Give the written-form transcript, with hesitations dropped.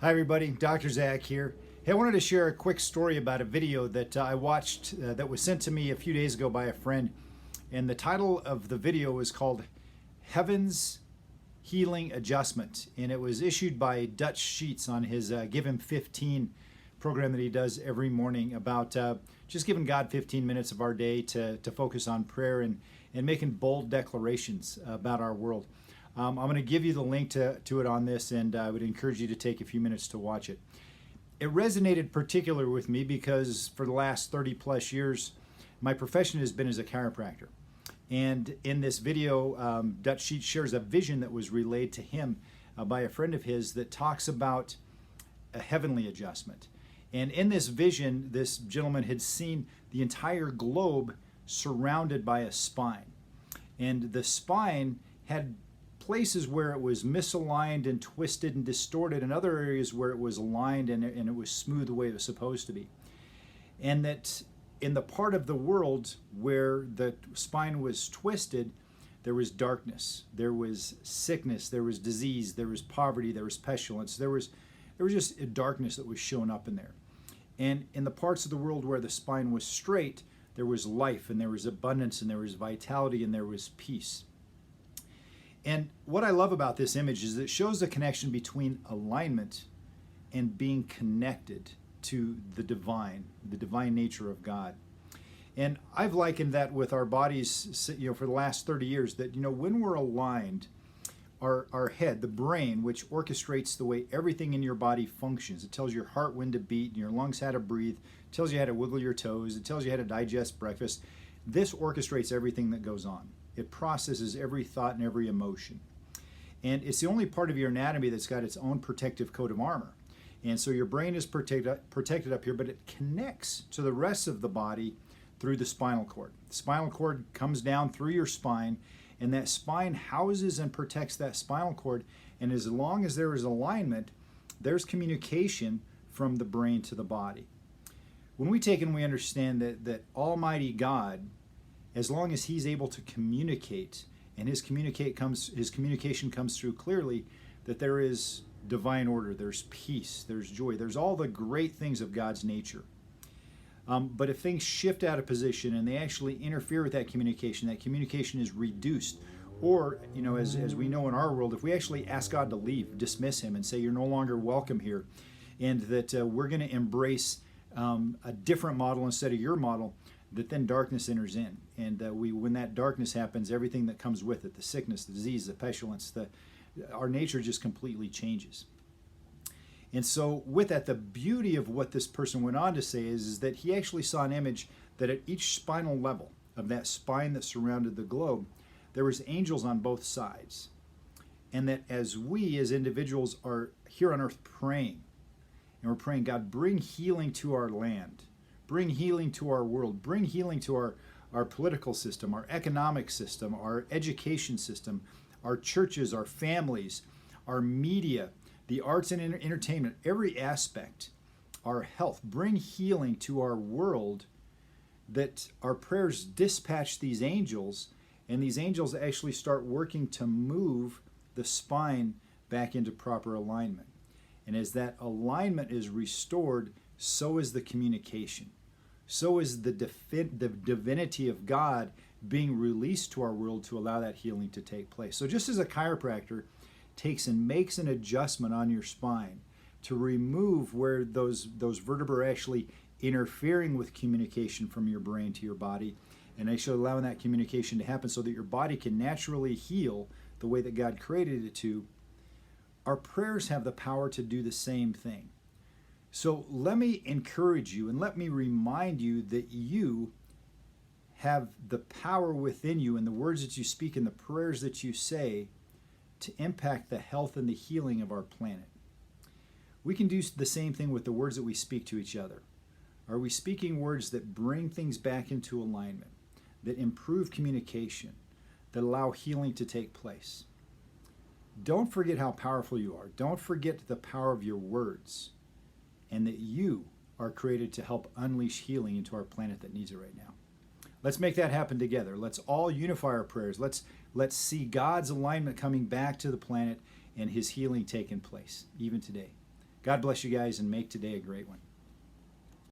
Hi everybody, Dr. Zach here. Hey, I wanted to share a quick story about a video that I watched that was sent to me a few days ago by a friend. And the title of the video is called Heaven's Healing Adjustment. And it was issued by Dutch Sheets on his Give Him 15 program that he does every morning about just giving God 15 minutes of our day to focus on prayer and making bold declarations about our world. I'm going to give you the link to it on this, and I would encourage you to take a few minutes to watch it. It resonated particularly with me because for the last 30 plus years, my profession has been as a chiropractor. And in this video, Dutch Sheets shares a vision that was relayed to him by a friend of his that talks about a heavenly adjustment. And in this vision, this gentleman had seen the entire globe surrounded by a spine. And the spine had places where it was misaligned and twisted and distorted, and other areas where it was aligned and it was smooth the way it was supposed to be. And that in the part of the world where the spine was twisted, there was darkness, there was sickness, there was disease, there was poverty, there was pestilence, there was just a darkness that was showing up in there. And in the parts of the world where the spine was straight, there was life and there was abundance and there was vitality and there was peace. And what I love about this image is it shows the connection between alignment and being connected to the divine nature of God. And I've likened that with our bodies, for the last 30 years, that, when we're aligned, our head, the brain, which orchestrates the way everything in your body functions. It tells your heart when to beat and your lungs how to breathe. It tells you how to wiggle your toes. It tells you how to digest breakfast. This orchestrates everything that goes on. It processes every thought and every emotion. And it's the only part of your anatomy that's got its own protective coat of armor. And so your brain is protected up here, but it connects to the rest of the body through the spinal cord. The spinal cord comes down through your spine, and that spine houses and protects that spinal cord. And as long as there is alignment, there's communication from the brain to the body. When we take and we understand that Almighty God, as long as He's able to communicate, and His communication comes through clearly, that there is divine order, there's peace, there's joy, there's all the great things of God's nature. But if things shift out of position and they actually interfere with that communication is reduced. Or, as we know in our world, if we actually ask God to leave, dismiss Him and say, you're no longer welcome here, and that we're going to embrace a different model instead of your model, that then darkness enters in. And when that darkness happens, everything that comes with it, the sickness, the disease, the pestilence, our nature just completely changes. And so with that, the beauty of what this person went on to say is that he actually saw an image that at each spinal level of that spine that surrounded the globe, there was angels on both sides. And that as we as individuals are here on earth praying, and we're praying, God, bring healing to our land, bring healing to our world, bring healing to our political system, our economic system, our education system, our churches, our families, our media, the arts and entertainment, every aspect, our health. Bring healing to our world, that our prayers dispatch these angels, and these angels actually start working to move the spine back into proper alignment. And as that alignment is restored, so is the communication. So is the divinity of God being released to our world to allow that healing to take place. So just as a chiropractor takes and makes an adjustment on your spine to remove where those vertebrae are actually interfering with communication from your brain to your body, and actually allowing that communication to happen so that your body can naturally heal the way that God created it to, our prayers have the power to do the same thing. So let me encourage you and let me remind you that you have the power within you, and the words that you speak and the prayers that you say, to impact the health and the healing of our planet. We can do the same thing with the words that we speak to each other. Are we speaking words that bring things back into alignment, that improve communication, that allow healing to take place? Don't forget how powerful you are. Don't forget the power of your words, and that you are created to help unleash healing into our planet that needs it right now. Let's make that happen together. Let's all unify our prayers. Let's see God's alignment coming back to the planet and His healing taking place, even today. God bless you guys and make today a great one.